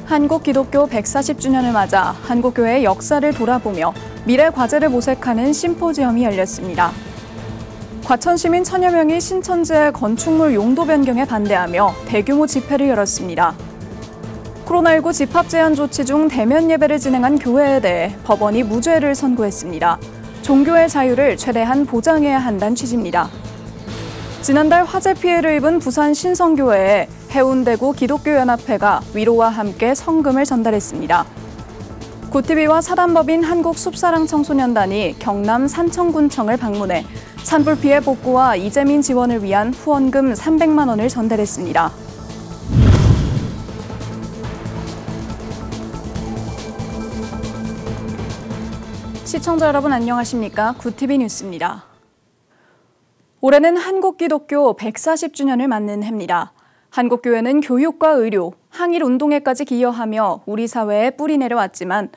한국 기독교 140주년을 맞아 한국교회의 역사를 돌아보며 미래 과제를 모색하는 심포지엄이 열렸습니다. 과천 시민 천여 명이 신천지의 건축물 용도 변경에 반대하며 대규모 집회를 열었습니다. 코로나19 집합 제한 조치 중 대면 예배를 진행한 교회에 대해 법원이 무죄를 선고했습니다. 종교의 자유를 최대한 보장해야 한다는 취지입니다. 지난달 화재 피해를 입은 부산 신성교회에 해운대구 기독교연합회가 위로와 함께 성금을 전달했습니다. 구티비와 사단법인 한국숲사랑청소년단이 경남 산청군청을 방문해 산불 피해 복구와 이재민 지원을 위한 후원금 300만 원을 전달했습니다. 시청자 여러분 안녕하십니까? 구티비 뉴스입니다. 올해는 한국 기독교 140주년을 맞는 해입니다. 한국교회는 교육과 의료, 항일운동에까지 기여하며 우리 사회에 뿌리 내려왔지만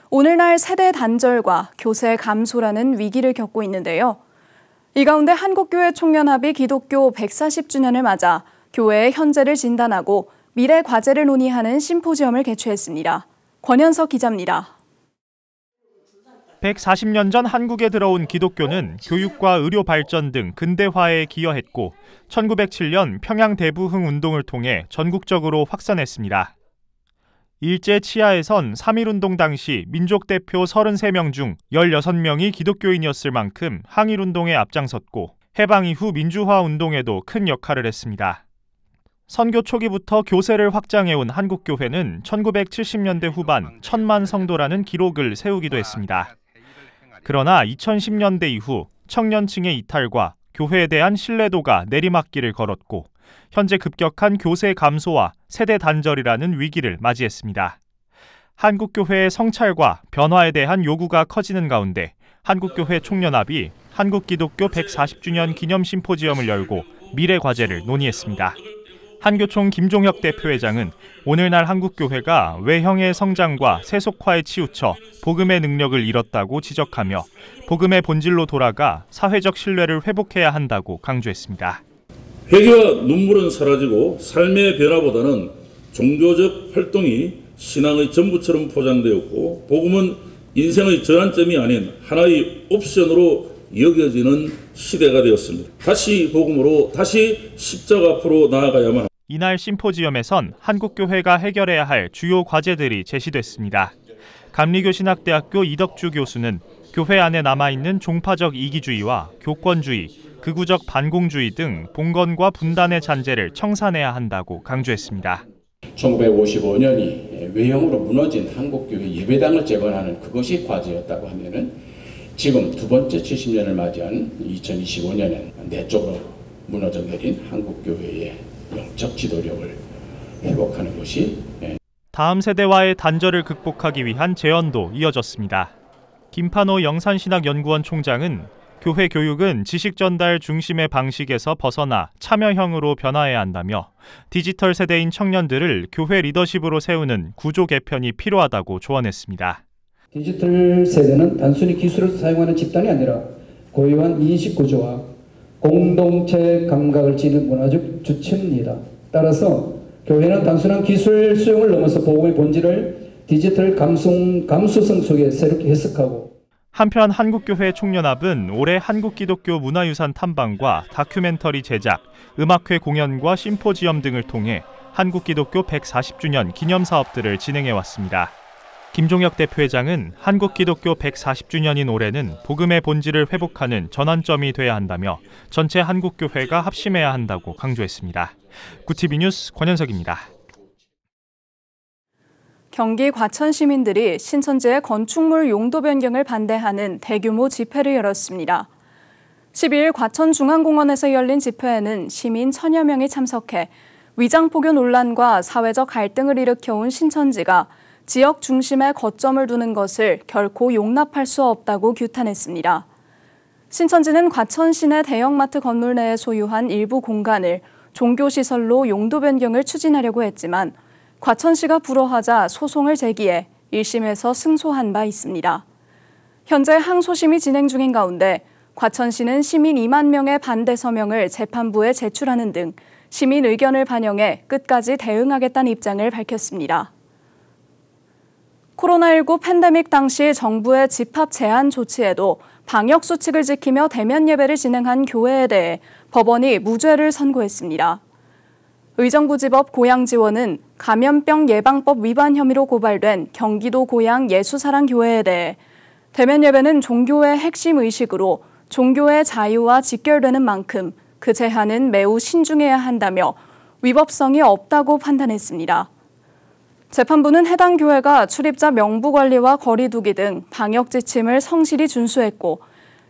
오늘날 세대 단절과 교세 감소라는 위기를 겪고 있는데요. 이 가운데 한국교회 총연합이 기독교 140주년을 맞아 교회의 현재를 진단하고 미래 과제를 논의하는 심포지엄을 개최했습니다. 권현석 기자입니다. 140년 전 한국에 들어온 기독교는 교육과 의료 발전 등 근대화에 기여했고 1907년 평양 대부흥 운동을 통해 전국적으로 확산했습니다. 일제 치하에선 3.1운동 당시 민족 대표 33명 중 16명이 기독교인이었을 만큼 항일운동에 앞장섰고 해방 이후 민주화 운동에도 큰 역할을 했습니다. 선교 초기부터 교세를 확장해온 한국교회는 1970년대 후반 1000만 성도라는 기록을 세우기도 했습니다. 그러나 2010년대 이후 청년층의 이탈과 교회에 대한 신뢰도가 내리막길을 걸었고 현재 급격한 교세 감소와 세대 단절이라는 위기를 맞이했습니다. 한국교회의 성찰과 변화에 대한 요구가 커지는 가운데 한국교회 총연합이 한국기독교 140주년 기념 심포지엄을 열고 미래 과제를 논의했습니다. 한교총 김종혁 대표회장은 오늘날 한국교회가 외형의 성장과 세속화에 치우쳐 복음의 능력을 잃었다고 지적하며 복음의 본질로 돌아가 사회적 신뢰를 회복해야 한다고 강조했습니다. 회개와 눈물은 사라지고 삶의 변화보다는 종교적 활동이 신앙의 전부처럼 포장되었고 복음은 인생의 전환점이 아닌 하나의 옵션으로 여겨지는 시대가 되었습니다. 다시 복음으로, 다시 십자가 앞으로 나아가야만 합니다. 이날 심포지엄에선 한국교회가 해결해야 할 주요 과제들이 제시됐습니다. 감리교신학대학교 이덕주 교수는 교회 안에 남아있는 종파적 이기주의와 교권주의, 극우적 반공주의 등 봉건과 분단의 잔재를 청산해야 한다고 강조했습니다. 1955년이 외형으로 무너진 한국교회 예배당을 재건하는 그것이 과제였다고 하면은 지금 두 번째 70년을 맞이한 2025년엔 내적으로 무너져 내린 한국교회의 영적 지도력을 회복하는 것이 다음 세대와의 단절을 극복하기 위한 제언도 이어졌습니다. 김판호 영산신학연구원 총장은 교회 교육은 지식 전달 중심의 방식에서 벗어나 참여형으로 변화해야 한다며 디지털 세대인 청년들을 교회 리더십으로 세우는 구조 개편이 필요하다고 조언했습니다. 디지털 세대는 단순히 기술을 사용하는 집단이 아니라 고유한 인식 구조와 공동체 감각을 지닌 문화적 주체입니다. 따라서 교회는 단순한 기술 수용을 넘어서 복음의 본질을 디지털 감수성 속에 새롭게 해석하고 한편 한국교회 총연합은 올해 한국기독교 문화유산 탐방과 다큐멘터리 제작, 음악회 공연과 심포지엄 등을 통해 한국기독교 140주년 기념사업들을 진행해왔습니다. 김종혁 대표회장은 한국기독교 140주년인 올해는 복음의 본질을 회복하는 전환점이 돼야 한다며 전체 한국교회가 합심해야 한다고 강조했습니다. 구티비 뉴스 권현석입니다. 경기 과천 시민들이 신천지의 건축물 용도 변경을 반대하는 대규모 집회를 열었습니다. 12일 과천중앙공원에서 열린 집회에는 시민 1000여 명이 참석해 위장포교 논란과 사회적 갈등을 일으켜온 신천지가 지역 중심에 거점을 두는 것을 결코 용납할 수 없다고 규탄했습니다. 신천지는 과천 시내 대형마트 건물 내에 소유한 일부 공간을 종교시설로 용도 변경을 추진하려고 했지만 과천시가 불허하자 소송을 제기해 1심에서 승소한 바 있습니다. 현재 항소심이 진행 중인 가운데 과천시는 시민 2만 명의 반대 서명을 재판부에 제출하는 등 시민 의견을 반영해 끝까지 대응하겠다는 입장을 밝혔습니다. 코로나19 팬데믹 당시 정부의 집합 제한 조치에도 방역 수칙을 지키며 대면 예배를 진행한 교회에 대해 법원이 무죄를 선고했습니다. 의정부지법 고양지원은 감염병 예방법 위반 혐의로 고발된 경기도 고양 예수사랑교회에 대해 대면 예배는 종교의 핵심 의식으로 종교의 자유와 직결되는 만큼 그 제한은 매우 신중해야 한다며 위법성이 없다고 판단했습니다. 재판부는 해당 교회가 출입자 명부 관리와 거리 두기 등 방역 지침을 성실히 준수했고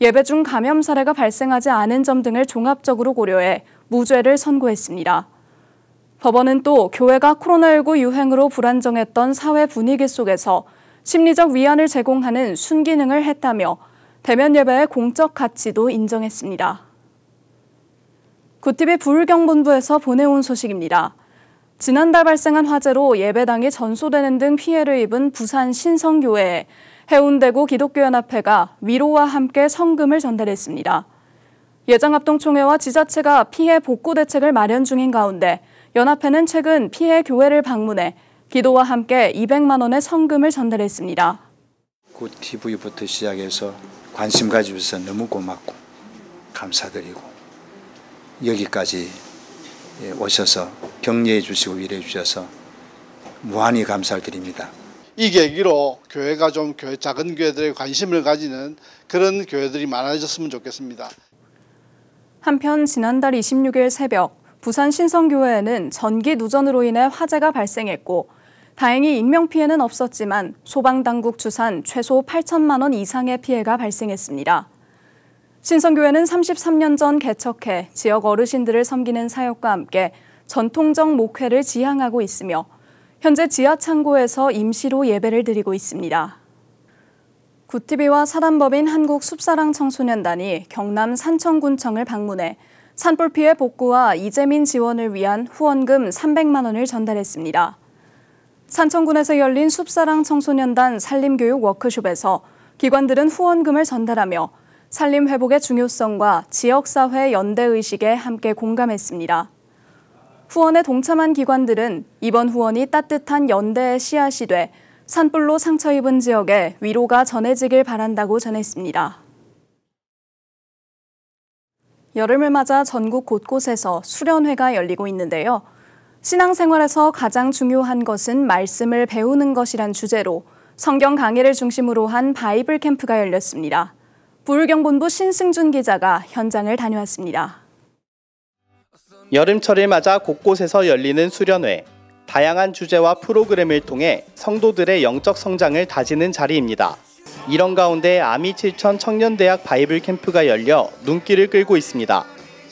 예배 중 감염 사례가 발생하지 않은 점 등을 종합적으로 고려해 무죄를 선고했습니다. 법원은 또 교회가 코로나19 유행으로 불안정했던 사회 분위기 속에서 심리적 위안을 제공하는 순기능을 했다며 대면 예배의 공적 가치도 인정했습니다. 구티비 부울경본부에서 보내온 소식입니다. 지난달 발생한 화재로 예배당이 전소되는 등 피해를 입은 부산 신성교회에 해운대구 기독교연합회가 위로와 함께 성금을 전달했습니다. 예장합동총회와 지자체가 피해 복구 대책을 마련 중인 가운데 연합회는 최근 피해 교회를 방문해 기도와 함께 200만 원의 성금을 전달했습니다. 구티비부터 시작해서 관심 가져주셔서 너무 고맙고 감사드리고 여기까지 오셔서 격려해 주시고 위로해 주셔서 무한히 감사를 드립니다. 이 계기로 교회가 좀 작은 교회들에 관심을 가지는 그런 교회들이 많아졌으면 좋겠습니다. 한편 지난달 26일 새벽 부산 신성교회에는 전기 누전으로 인해 화재가 발생했고 다행히 인명피해는 없었지만 소방당국 추산 최소 8천만 원 이상의 피해가 발생했습니다. 신성교회는 33년 전 개척해 지역 어르신들을 섬기는 사역과 함께 전통적 목회를 지향하고 있으며 현재 지하 창고에서 임시로 예배를 드리고 있습니다. 구티비와 사단법인 한국숲사랑청소년단이 경남 산청군청을 방문해 산불 피해 복구와 이재민 지원을 위한 후원금 300만 원을 전달했습니다. 산청군에서 열린 숲사랑 청소년단 산림교육 워크숍에서 기관들은 후원금을 전달하며 산림 회복의 중요성과 지역사회 연대의식에 함께 공감했습니다. 후원에 동참한 기관들은 이번 후원이 따뜻한 연대의 씨앗이 돼 산불로 상처 입은 지역에 위로가 전해지길 바란다고 전했습니다. 여름을 맞아 전국 곳곳에서 수련회가 열리고 있는데요. 신앙생활에서 가장 중요한 것은 말씀을 배우는 것이란 주제로 성경 강해를 중심으로 한 바이블 캠프가 열렸습니다. 부울경본부 신승준 기자가 현장을 다녀왔습니다. 여름철을 맞아 곳곳에서 열리는 수련회. 다양한 주제와 프로그램을 통해 성도들의 영적 성장을 다지는 자리입니다. 이런 가운데 아미칠천 청년대학 바이블 캠프가 열려 눈길을 끌고 있습니다.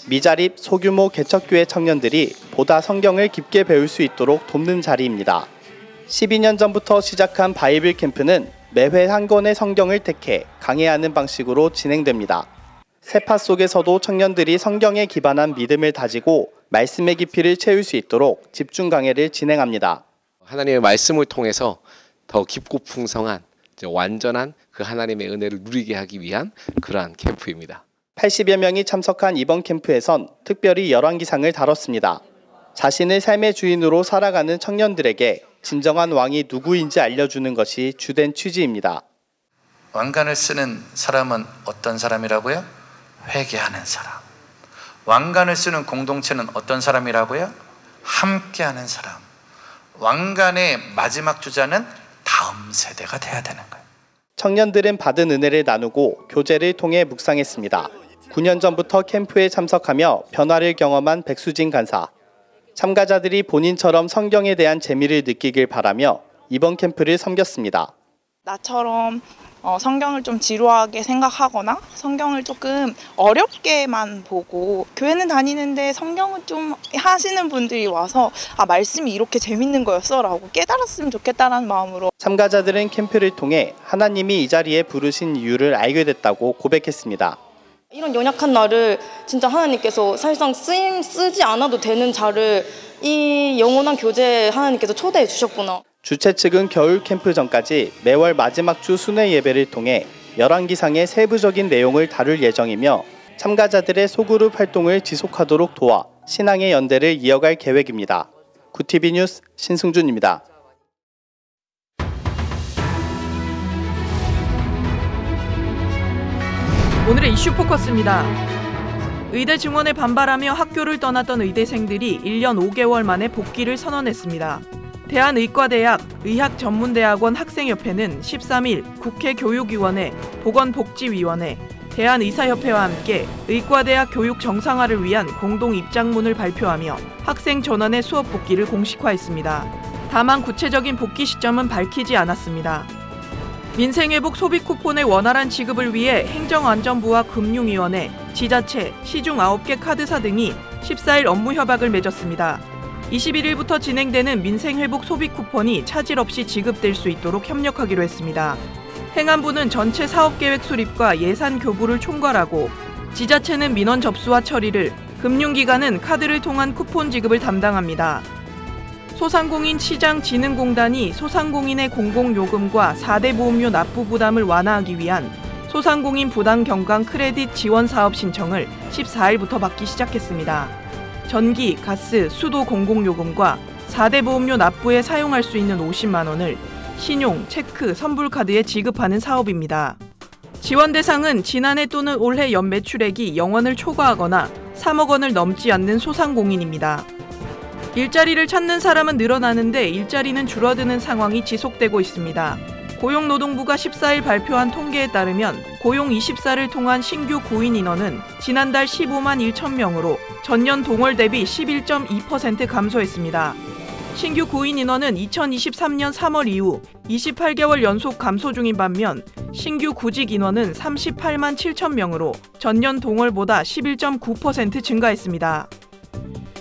미자립 소규모 개척교회 청년들이 보다 성경을 깊게 배울 수 있도록 돕는 자리입니다. 12년 전부터 시작한 바이블 캠프는 매회 한 권의 성경을 택해 강해하는 방식으로 진행됩니다. 세파 속에서도 청년들이 성경에 기반한 믿음을 다지고 말씀의 깊이를 채울 수 있도록 집중 강해를 진행합니다. 하나님의 말씀을 통해서 더 깊고 풍성한 완전한 그 하나님의 은혜를 누리게 하기 위한 그러한 캠프입니다. 80여 명이 참석한 이번 캠프에선 특별히 열왕기상을 다뤘습니다. 자신을 삶의 주인으로 살아가는 청년들에게 진정한 왕이 누구인지 알려주는 것이 주된 취지입니다. 왕관을 쓰는 사람은 어떤 사람이라고요? 회개하는 사람. 왕관을 쓰는 공동체는 어떤 사람이라고요? 함께하는 사람. 왕관의 마지막 주자는 다음 세대가 돼야 되는 거예요. 청년들은 받은 은혜를 나누고 교제를 통해 묵상했습니다. 9년 전부터 캠프에 참석하며 변화를 경험한 백수진 간사. 참가자들이 본인처럼 성경에 대한 재미를 느끼길 바라며 이번 캠프를 섬겼습니다. 나처럼 성경을 좀 지루하게 생각하거나 성경을 조금 어렵게만 보고 교회는 다니는데 성경을 좀 하시는 분들이 와서 말씀이 이렇게 재밌는 거였어 라고 깨달았으면 좋겠다는 마음으로. 참가자들은 캠프를 통해 하나님이 이 자리에 부르신 이유를 알게 됐다고 고백했습니다. 이런 연약한 나를 진짜 하나님께서 사실상 쓰지 않아도 되는 자를 이 영원한 교제에 하나님께서 초대해 주셨구나. 주최 측은 겨울 캠프 전까지 매월 마지막 주 순회 예배를 통해 열왕기상의 세부적인 내용을 다룰 예정이며 참가자들의 소그룹 활동을 지속하도록 도와 신앙의 연대를 이어갈 계획입니다. 구티비 뉴스 신승준입니다. 오늘의 이슈 포커스입니다. 의대 증원에 반발하며 학교를 떠났던 의대생들이 1년 5개월 만에 복귀를 선언했습니다. 대한의과대학 의학전문대학원 학생협회는 13일 국회 교육위원회, 보건복지위원회, 대한의사협회와 함께 의과대학 교육 정상화를 위한 공동 입장문을 발표하며 학생 전원의 수업 복귀를 공식화했습니다. 다만 구체적인 복귀 시점은 밝히지 않았습니다. 민생회복 소비 쿠폰의 원활한 지급을 위해 행정안전부와 금융위원회, 지자체, 시중 9개 카드사 등이 14일 업무 협약을 맺었습니다. 21일부터 진행되는 민생회복 소비 쿠폰이 차질 없이 지급될 수 있도록 협력하기로 했습니다. 행안부는 전체 사업계획 수립과 예산 교부를 총괄하고 지자체는 민원 접수와 처리를, 금융기관은 카드를 통한 쿠폰 지급을 담당합니다. 소상공인 시장진흥공단이 소상공인의 공공요금과 4대 보험료 납부 부담을 완화하기 위한 소상공인 부담 경감 크레딧 지원 사업 신청을 14일부터 받기 시작했습니다. 전기, 가스, 수도 공공요금과 4대 보험료 납부에 사용할 수 있는 50만 원을 신용, 체크, 선불카드에 지급하는 사업입니다. 지원 대상은 지난해 또는 올해 연매출액이 0원을 초과하거나 3억 원을 넘지 않는 소상공인입니다. 일자리를 찾는 사람은 늘어나는데 일자리는 줄어드는 상황이 지속되고 있습니다. 고용노동부가 14일 발표한 통계에 따르면 고용24를 통한 신규 구인 인원은 지난달 15만 1천 명으로 전년 동월 대비 11.2% 감소했습니다. 신규 구인 인원은 2023년 3월 이후 28개월 연속 감소 중인 반면 신규 구직 인원은 38만 7천 명으로 전년 동월보다 11.9% 증가했습니다.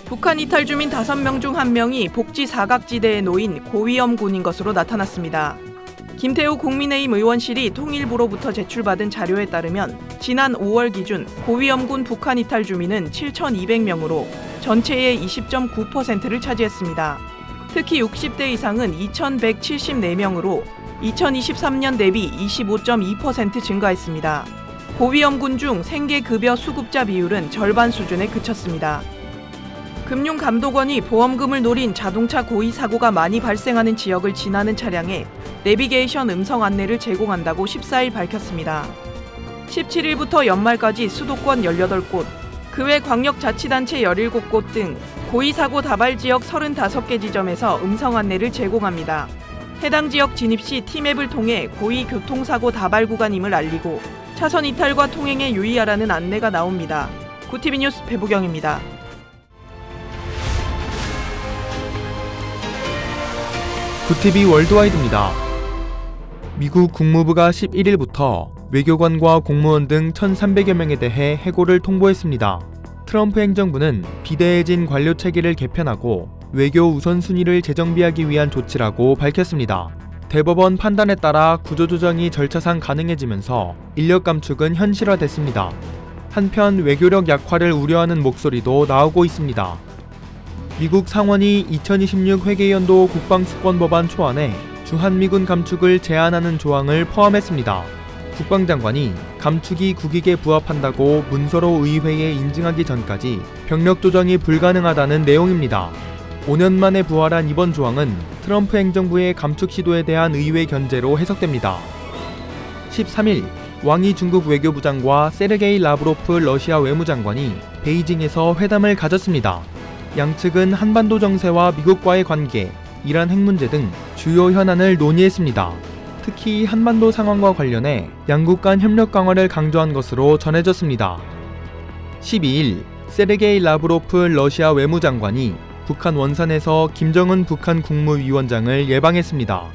북한 이탈 주민 5명 중 1명이 복지 사각지대에 놓인 고위험군인 것으로 나타났습니다. 김태우 국민의힘 의원실이 통일부로부터 제출받은 자료에 따르면 지난 5월 기준 고위험군 북한 이탈 주민은 7,200명으로 전체의 20.9%를 차지했습니다. 특히 60대 이상은 2,174명으로 2023년 대비 25.2% 증가했습니다. 고위험군 중 생계급여 수급자 비율은 절반 수준에 그쳤습니다. 금융감독원이 보험금을 노린 자동차 고의 사고가 많이 발생하는 지역을 지나는 차량에 내비게이션 음성 안내를 제공한다고 14일 밝혔습니다. 17일부터 연말까지 수도권 18곳, 그 외 광역자치단체 17곳 등 고의사고 다발 지역 35개 지점에서 음성 안내를 제공합니다. 해당 지역 진입 시 T맵을 통해 고의 교통사고 다발 구간임을 알리고 차선 이탈과 통행에 유의하라는 안내가 나옵니다. 구TV 뉴스 배부경입니다. 구TV 월드와이드입니다. 미국 국무부가 11일부터 외교관과 공무원 등 1,300여 명에 대해 해고를 통보했습니다. 트럼프 행정부는 비대해진 관료 체계를 개편하고 외교 우선순위를 재정비하기 위한 조치라고 밝혔습니다. 대법원 판단에 따라 구조조정이 절차상 가능해지면서 인력 감축은 현실화됐습니다. 한편 외교력 약화를 우려하는 목소리도 나오고 있습니다. 미국 상원이 2026 회계연도 국방수권법안 초안에 주한미군 감축을 제한하는 조항을 포함했습니다. 국방장관이 감축이 국익에 부합한다고 문서로 의회에 인증하기 전까지 병력 조정이 불가능하다는 내용입니다. 5년 만에 부활한 이번 조항은 트럼프 행정부의 감축 시도에 대한 의회 견제로 해석됩니다. 13일 왕이 중국 외교부장과 세르게이 라브로프 러시아 외무장관이 베이징에서 회담을 가졌습니다. 양측은 한반도 정세와 미국과의 관계, 이란 핵 문제 등 주요 현안을 논의했습니다. 특히 한반도 상황과 관련해 양국 간 협력 강화를 강조한 것으로 전해졌습니다. 12일 세르게이 라브로프 러시아 외무장관이 북한 원산에서 김정은 북한 국무위원장을 예방했습니다.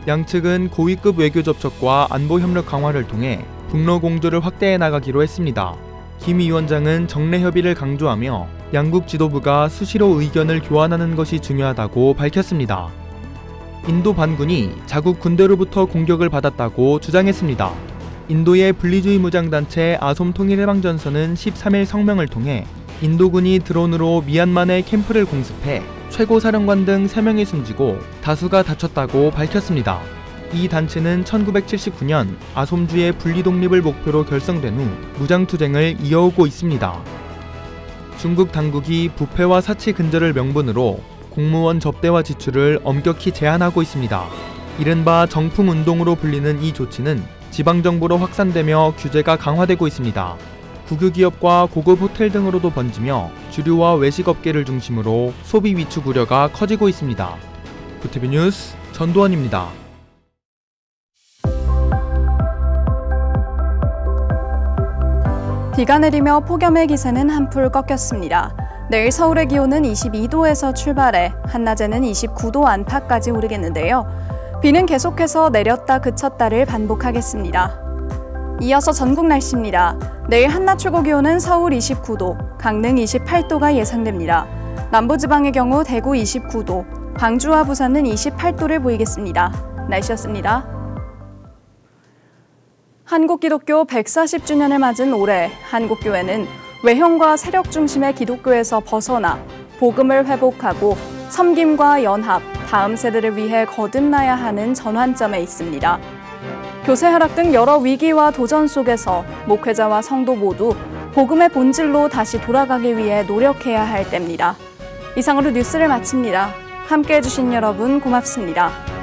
양측은 고위급 외교 접촉과 안보 협력 강화를 통해 북러 공조를 확대해 나가기로 했습니다. 김 위원장은 정례 협의를 강조하며 양국 지도부가 수시로 의견을 교환하는 것이 중요하다고 밝혔습니다. 인도 반군이 자국 군대로부터 공격을 받았다고 주장했습니다. 인도의 분리주의 무장단체 아솜 통일해방전선은 13일 성명을 통해 인도군이 드론으로 미얀마 내 캠프를 공습해 최고사령관 등 3명이 숨지고 다수가 다쳤다고 밝혔습니다. 이 단체는 1979년 아솜주의 분리독립을 목표로 결성된 후 무장투쟁을 이어오고 있습니다. 중국 당국이 부패와 사치 근절을 명분으로 공무원 접대와 지출을 엄격히 제한하고 있습니다. 이른바 정풍운동으로 불리는 이 조치는 지방정부로 확산되며 규제가 강화되고 있습니다. 국유기업과 고급 호텔 등으로도 번지며 주류와 외식업계를 중심으로 소비 위축 우려가 커지고 있습니다. 구티비 뉴스 전도원입니다. 비가 내리며 폭염의 기세는 한풀 꺾였습니다. 내일 서울의 기온은 22도에서 출발해 한낮에는 29도 안팎까지 오르겠는데요. 비는 계속해서 내렸다 그쳤다를 반복하겠습니다. 이어서 전국 날씨입니다. 내일 한낮 최고 기온은 서울 29도, 강릉 28도가 예상됩니다. 남부지방의 경우 대구 29도, 광주와 부산은 28도를 보이겠습니다. 날씨였습니다. 한국기독교 140주년을 맞은 올해 한국교회는 외형과 세력 중심의 기독교에서 벗어나 복음을 회복하고 섬김과 연합, 다음 세대를 위해 거듭나야 하는 전환점에 있습니다. 교세 하락 등 여러 위기와 도전 속에서 목회자와 성도 모두 복음의 본질로 다시 돌아가기 위해 노력해야 할 때입니다. 이상으로 뉴스를 마칩니다. 함께해 주신 여러분 고맙습니다.